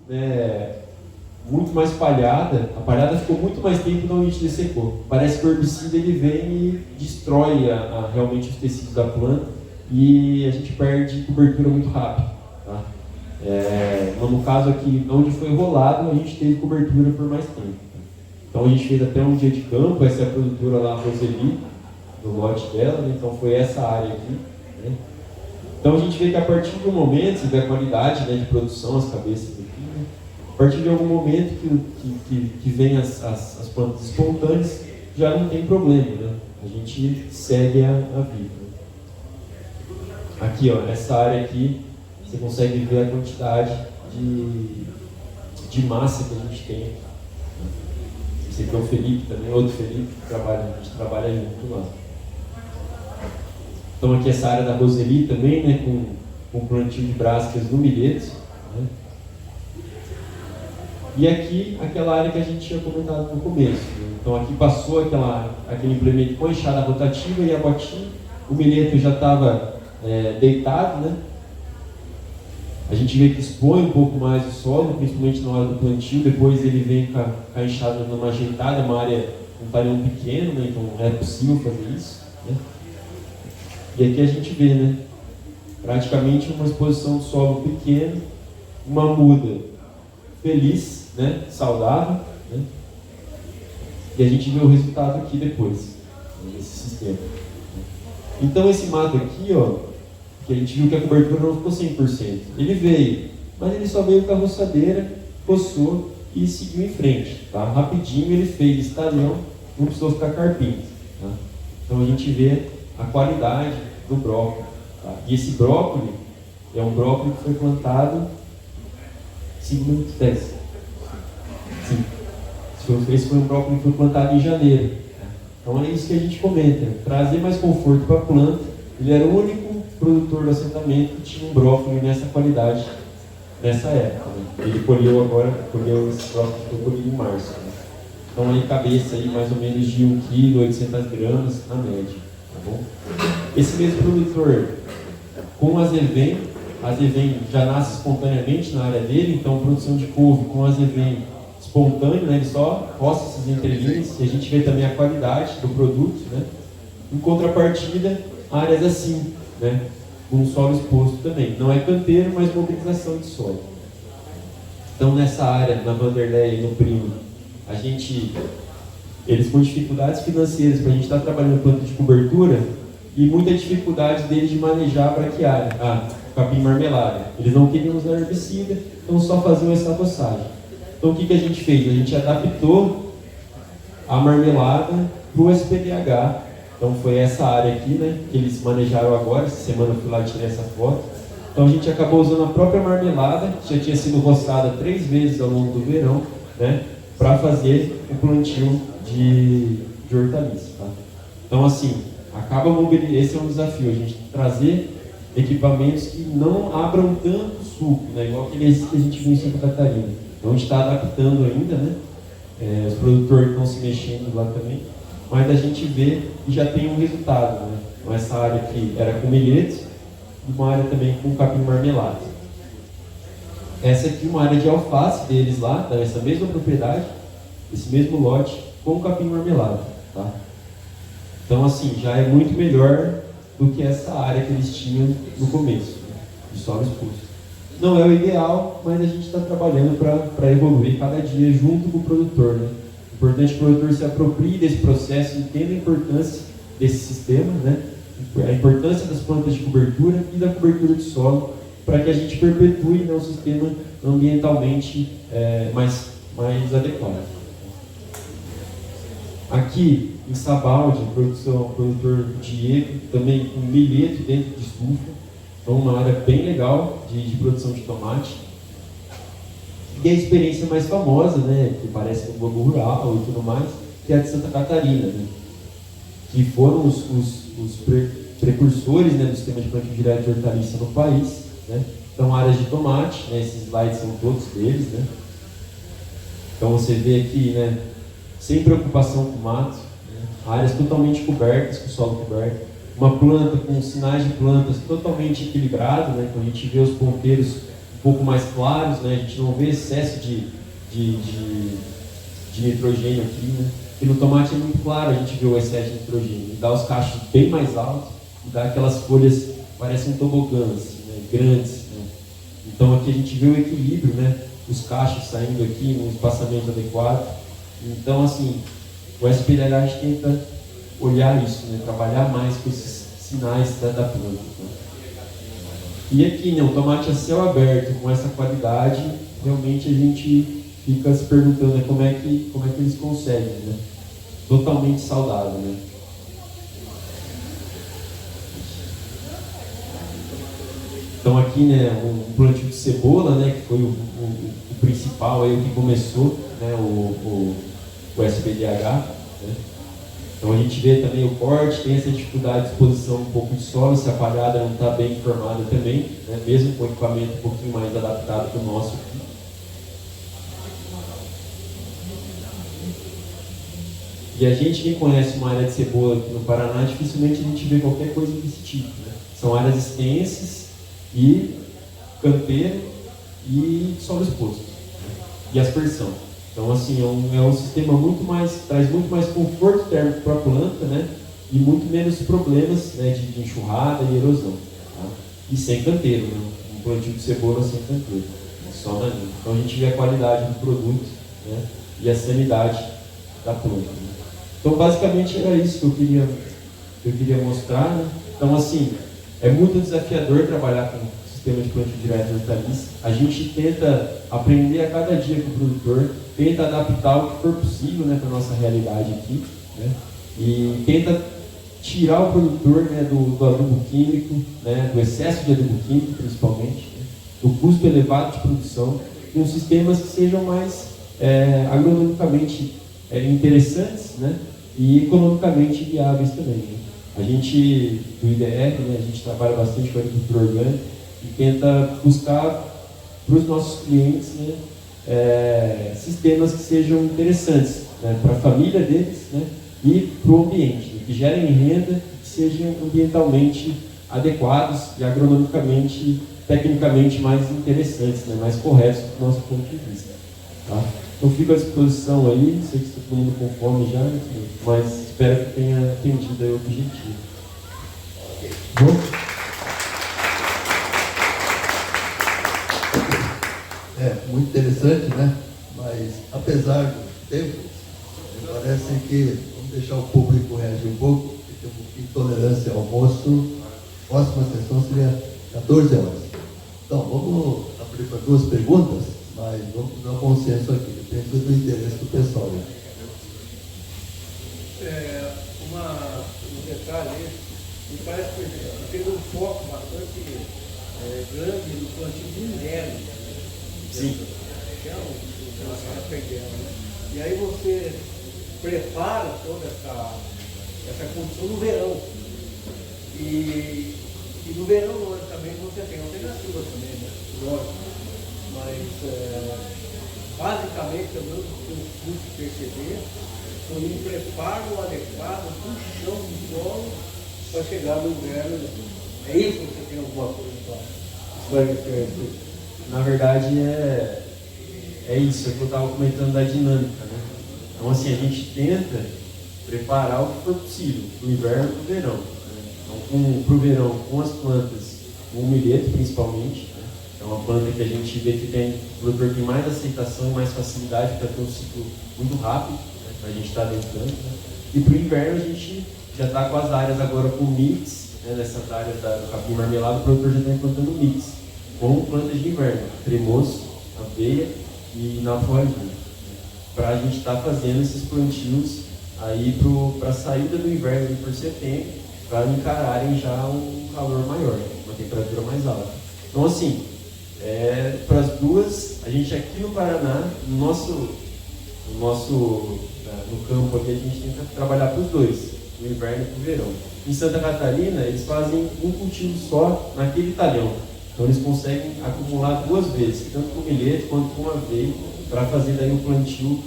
né, muito mais palhada. A palhada ficou muito mais tempo onde a gente dessecou. Parece que o herbicida ele vem e destrói realmente os tecidos da planta e a gente perde cobertura muito rápido. Tá? No caso aqui, onde foi rolado, a gente teve cobertura por mais tempo. Então a gente fez até um dia de campo. Essa é a produtora lá, a Roseli, do lote dela, né? Então foi essa área aqui. Né? Então a gente vê que a partir de um momento, você vê a qualidade, né, de produção, as cabeças aqui, né? A partir de algum momento que vem as plantas espontâneas, já não tem problema, né? A gente segue a vida. Né? Aqui, ó, nessa área aqui, você consegue ver a quantidade de massa que a gente tem. Esse aqui é o Felipe também, outro Felipe, que a gente trabalha junto lá. Então aqui essa área da Roseli também, né, com plantio de brásicas no milheto. Né? E aqui aquela área que a gente tinha comentado no começo. Né? Então aqui passou aquele implemento com a enxada rotativa e a botinha. O milheto já estava deitado, né? A gente vê que expõe um pouco mais o solo, principalmente na hora do plantio. Depois ele vem com a enxada numa ajeitada, uma área, um talhão pequeno, né? Então é possível fazer isso. Né? E aqui a gente vê, né? Praticamente uma exposição de solo pequeno, uma muda feliz, né? Saudável. Né? E a gente vê o resultado aqui depois, desse sistema. Então esse mato aqui, ó, que a gente viu que a cobertura não ficou 100%. Ele veio, mas ele só veio com a roçadeira, coçou e seguiu em frente. Tá? Rapidinho ele fez estalhão, não precisou ficar carpinho. Tá? Então a gente vê a qualidade do brócolis. Tá? E esse brócolis é um brócolis que foi plantado 5 minutos 10. Sim. Esse foi um brócolis que foi plantado em janeiro. Então é isso que a gente comenta, trazer mais conforto para a planta. Ele era o único produtor do assentamento que tinha um brócolis nessa qualidade, nessa época. Né? Ele colheu esse brócolis que foi colhido em março. Né? Então aí cabeça aí mais ou menos de 1 kg, 800 gramas na média. Tá bom? Esse mesmo produtor, com azevém já nasce espontaneamente na área dele, então produção de couve com azevém espontâneo, né? Ele só roça essas entrelinhas e a gente vê também a qualidade do produto. Né? Em contrapartida, áreas assim, né? Com solo exposto também. Não é canteiro, mas mobilização de solo. Então nessa área, na Vanderlei e no Primo, eles com dificuldades financeiras para a gente estar trabalhando planta de cobertura e muita dificuldade deles de manejar a braquiária, capim marmelada. Eles não queriam usar herbicida, então só faziam essa roçagem. Então o que a gente fez? A gente adaptou a marmelada para o SPDH. Então foi essa área aqui, né, que eles manejaram agora. Essa semana eu fui lá e tirei essa foto. Então a gente acabou usando a própria marmelada, que já tinha sido roçada 3 vezes ao longo do verão, né, para fazer o plantio de hortaliças. Tá? Então assim, esse é um desafio, a gente trazer equipamentos que não abram tanto suco, né, igual aqueles que a gente viu em Santa Catarina. Então a gente está adaptando ainda, né, os produtores estão se mexendo lá também. Mas a gente vê e já tem um resultado. Né? Então, essa área aqui era com milheto e uma área também com capim marmelado. Essa aqui é uma área de alface deles lá, dessa mesma propriedade, esse mesmo lote, com capim marmelado. Tá? Então assim, já é muito melhor do que essa área que eles tinham no começo, né? De solo exposto. Não é o ideal, mas a gente está trabalhando para evoluir cada dia junto com o produtor. Né? É importante que o produtor se aproprie desse processo, entenda a importância desse sistema, né? A importância das plantas de cobertura e da cobertura de solo, para que a gente perpetue, né, um sistema ambientalmente mais adequado. Aqui em Sabaldi, produtor Diego, também com milheto dentro de estufa, então uma área bem legal de produção de tomate. E a experiência mais famosa, né, que parece um Globo Rural e tudo mais, que é a de Santa Catarina, né, que foram os precursores, né, do sistema de plantio direto de hortaliça no país. Né. Então, áreas de tomate, né, esses slides são todos deles. Né. Então, você vê aqui, né, sem preocupação com mato, né, áreas totalmente cobertas, com solo coberto, uma planta com sinais de plantas totalmente equilibrado, né, então a gente vê os ponteiros um pouco mais claros, né? A gente não vê excesso de nitrogênio aqui, né? E no tomate é muito claro, a gente vê o excesso de nitrogênio. E dá os cachos bem mais altos, e dá aquelas folhas, parecem tobogãs, né? Grandes, né? Então aqui a gente vê o equilíbrio, né? Os cachos saindo aqui no espaçamento adequado. Então, assim, o SPDH a gente tenta olhar isso, né? Trabalhar mais com esses sinais da planta. Né? E aqui, né? O tomate a céu aberto, com essa qualidade, realmente a gente fica se perguntando, né? como é que eles conseguem, né? Totalmente saudável, né? Então aqui, né, um plantio de cebola, né, que foi o principal, aí, o que começou, né, o SPDH, né? Então a gente vê também o corte, tem essa dificuldade de exposição um pouco de solo, se a palhada não está bem formada também, né, mesmo com o equipamento um pouquinho mais adaptado que o nosso aqui. E a gente que conhece uma área de cebola aqui no Paraná, dificilmente a gente vê qualquer coisa desse tipo, né? São áreas extensas e canteiro e solo exposto, né? E aspersão. Então, assim, é um sistema traz muito mais conforto térmico para a planta, né? E muito menos problemas, né, de enxurrada e erosão. Tá? E sem canteiro, né? Um plantio de cebola sem canteiro, só na linha. Então, a gente vê a qualidade do produto, né? E a sanidade da planta. Né? Então, basicamente, era isso que eu queria mostrar. Né? Então, assim, é muito desafiador trabalhar com sistema de plantio direto de hortaliça. A gente tenta aprender a cada dia com o produtor, tenta adaptar o que for possível, né, para a nossa realidade aqui, né? E tenta tirar o produtor, né, do adubo químico, né, do excesso de adubo químico, principalmente, né, do custo elevado de produção, com sistemas que sejam mais agronomicamente interessantes, né, e economicamente viáveis também. Né? A gente, do IDR, né, a gente trabalha bastante com a agricultura orgânica e tenta buscar para os nossos clientes, né, sistemas que sejam interessantes, né, para a família deles, né, e para o ambiente, né, que gerem renda, que sejam ambientalmente adequados e agronomicamente, tecnicamente mais interessantes, né, mais corretos do nosso ponto de vista. Tá? Então fico à disposição aí, sei que está todo mundo com fome já, mas espero que tenha atendido aí o objetivo. Bom? Muito interessante, né? Mas apesar do tempo, parece que vamos deixar o público reagir um pouco, porque tem um pouquinho de tolerância ao almoço. Próxima sessão seria 14 horas. Então, vamos abrir para 2 perguntas, mas vamos dar um consenso aqui, depende do interesse do pessoal. Né? Um detalhe, me parece que tem um foco bastante grande no plantio de inverno. Sim. Que é o perdendo, né? E aí você prepara toda essa condição no verão. E no verão, logicamente, você tem alternativas também, né? Lógico. Mas, basicamente, pelo menos o que eu pude perceber, foi um preparo adequado do chão do solo para chegar no inverno. É isso que você tem alguma coisa para... Na verdade, é isso, é que eu estava comentando da dinâmica, né? Então, assim, a gente tenta preparar o que for possível, para o inverno e para o verão. Né? Então, para o verão, com as plantas, o milheto principalmente, né? É uma planta que a gente vê que o produtor tem mais aceitação e mais facilidade para ter um ciclo muito rápido, né? Para a gente estar adentrando. Né? E para o inverno, a gente já está com as áreas agora com mix, né? Nessas áreas do capim marmelado, o produtor já está implantando mix, com plantas de inverno, cremoso, aveia e na floridinha, para a gente estar fazendo esses plantios aí para a saída do inverno ali por setembro, para encararem já um calor maior, uma temperatura mais alta. Então, assim, para as duas, a gente aqui no Paraná, no campo aqui, a gente tenta trabalhar para os dois, no inverno e para o verão. Em Santa Catarina, eles fazem um cultivo só naquele talhão. Então eles conseguem acumular 2 vezes, tanto com milheto quanto com aveia, para fazer daí o plantio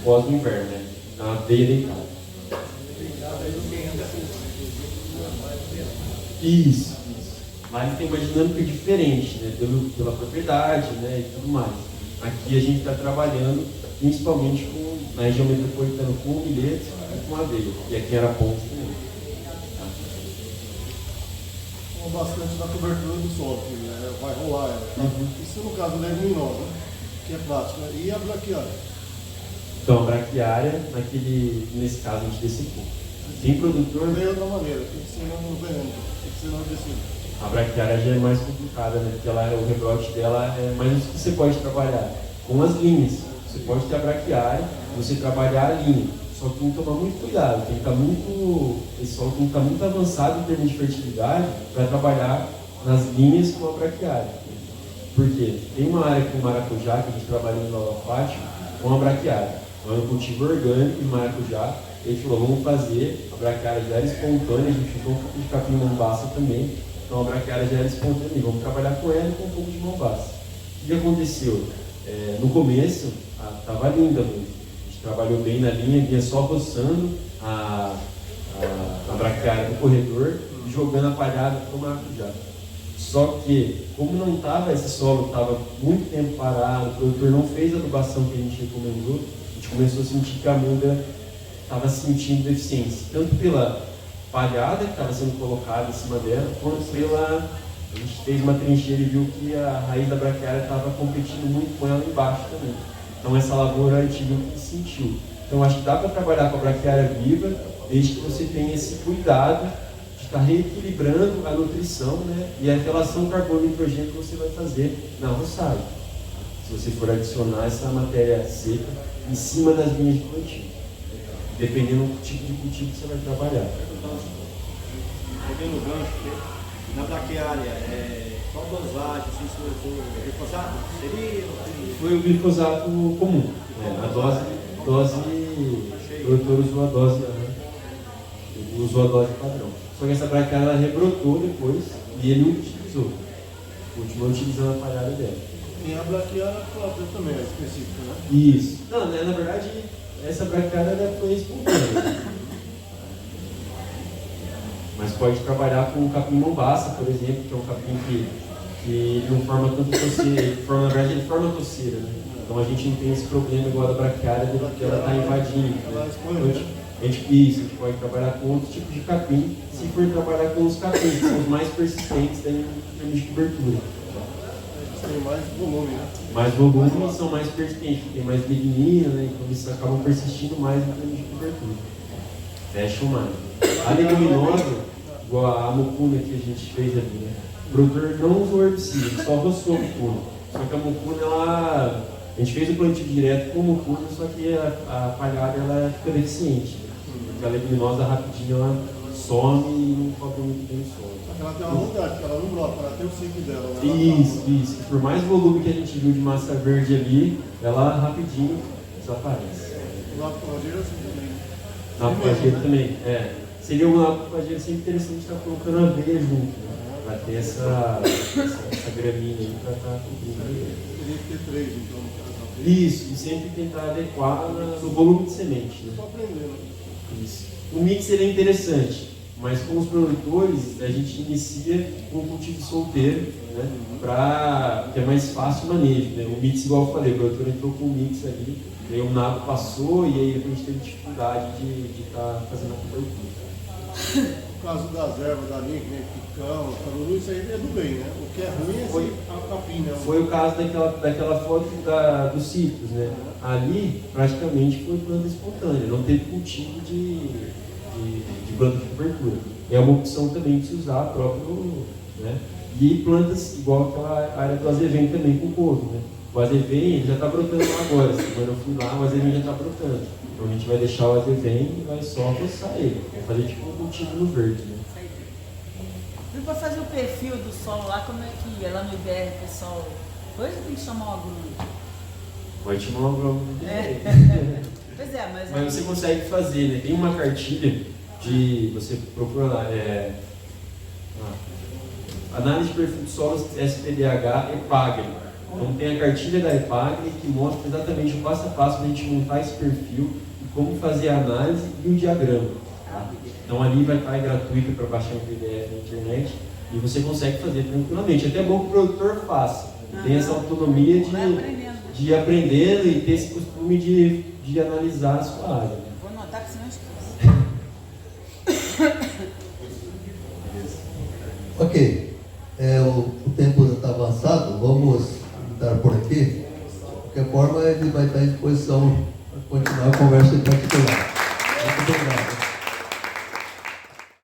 pós o inverno, né? Na aveia deitada. Isso. Lá ele tem uma dinâmica diferente, né? Pela propriedade, né? E tudo mais. Aqui a gente está trabalhando principalmente na região metropolitana com milhetes e com aveia. E aqui era ponto também. Bastante da cobertura do solo, que vai rolar ela. Isso no caso da leguminosa, que é plástico, né? E a braquiária? Então, a braquiária, nesse caso, a gente dessecou. Tem produtor... De outra maneira, tem que ser no veneno, tem que ser no decide. A braquiária já é mais complicada, né? Porque o rebrote dela é mais o que você pode trabalhar com as linhas. Você pode ter a braquiária, você trabalhar a linha. Só que tem que tomar muito cuidado, tem que estar esse solo tem que estar muito avançado em termos de fertilidade para trabalhar nas linhas com a braquiária. Por quê? Tem uma área com maracujá que a gente trabalhou no alfate com a braquiária. Então, é um cultivo orgânico de maracujá. Ele falou, vamos fazer, a braquiária já era espontânea, a gente usou um pouco de capim mombaça também. Então a braquiária já era espontânea, vamos trabalhar com ela e com um pouco de mombaça. O que aconteceu? No começo, estava linda mesmo. A gente trabalhou bem na linha, vinha só roçando a braquiária no corredor e jogando a palhada para o maracujá. Só que, como não estava, esse solo estava muito tempo parado, o produtor não fez a adubação que a gente recomendou, a gente começou a sentir que a muda estava sentindo deficiência, tanto pela palhada que estava sendo colocada em cima dela, quanto pela... A gente fez uma trincheira e viu que a raiz da braquiária estava competindo muito com ela embaixo também. Então essa lavoura a gente viu que sentiu. Então acho que dá para trabalhar com a braquiária viva, desde que você tenha esse cuidado de estar reequilibrando a nutrição, né, e a relação carbono-nitrogênio que você vai fazer na roçagem. Se você for adicionar essa matéria seca em cima das linhas de plantio, dependendo do tipo de cultivo que você vai trabalhar. Pegando o gancho, na braquiária, qual dosagem, se foi o glifosato? Seria? Foi o glifosato comum, a dose, o produtor usou a dose, usou a dose padrão. Só que essa braquiária ela rebrotou depois e ele utilizou. Continuou utilizando a palhada dela. E a braquiária própria também é específica, né? Isso. Não, né, na verdade, essa braquiária foi espontânea. Mas pode trabalhar com o capim mombaça, por exemplo, que é um capim que não forma tanto toceira, na verdade ele forma toceira, né? Então a gente não tem esse problema igual da braquiária, porque ela está invadindo. Né? Então, a gente pode trabalhar com outros tipos de capim, se for trabalhar com os capins, que são os mais persistentes em termos de cobertura. Tem mais volume, né? Mais volume e são mais persistentes, tem mais lignina, né? Então eles acabam persistindo mais em termos de cobertura. Fecham mais. A leguminosa, igual a mucuna que a gente fez ali, né? O produtor não usou herbicida, só roçou a mucuna. Só que a mucuna, a gente fez o plantio direto com mucuna, só que a palhada ela fica deficiente. Porque a leguminosa rapidinho ela some e não cobre muito bem o solo. Ela tem uma vontade, ela não brota, ela tem o ciclo dela. Né? Isso. E por mais volume que a gente viu de massa verde ali, ela rapidinho desaparece. O lapofageiro assim também. Na lapofageiro também, Seria uma lapofageiro sempre interessante estar colocando aveia junto, né? Para ter essa graminha aí para estar cobrindo. Teria que ter 3, então. Isso, e sempre tentar adequar no volume de semente. Né? Estou aprendendo. Isso. O mix seria interessante, mas com os produtores a gente inicia com o cultivo solteiro, né? Que é mais fácil o manejo. Né? O mix, igual eu falei, o produtor entrou com o mix ali, aí o nabo passou e aí a gente teve dificuldade de estar fazendo a cobertura. No caso das ervas da linha, que nem picão, caruru, isso aí é do bem, né? O que é ruim é a capim, né? Foi o caso daquela foto dos citros, né? Ali praticamente foi planta espontânea, não teve cultivo de planta de cobertura. É uma opção também de se usar próprio, né? E plantas igual aquela área do azevém também com couve, né? O azevém ele já está brotando lá agora, quando eu fui lá o azevém já está brotando. Então a gente vai deixar o azevém e vai só roçar ele, vai fazer tipo um cultivo no verde, né? E para fazer o perfil do solo lá, como é que é lá no IBR, pessoal? Hoje tem que chamar o agrônomo. Vai te chamar um agrônomo. Pois é, mas você consegue fazer, né? Tem uma cartilha de você procura lá, análise de perfil de solos SPDH EPAGRE. Então tem a cartilha da EPAGRE que mostra exatamente o passo a passo para a gente montar esse perfil e como fazer a análise e o diagrama. Tá? Então ali vai estar gratuito para baixar em PDF na internet E você consegue fazer tranquilamente. Até é bom que o produtor faça. Tem essa autonomia Vai aprendendo. de ir aprendendo e ter esse costume de analisar a sua área. Né? Vou anotar que senão eu esqueço. Ok, o tempo já está avançado, vamos dar por aqui. De qualquer forma, ele vai estar à disposição para continuar a conversa em particular. Muito obrigado.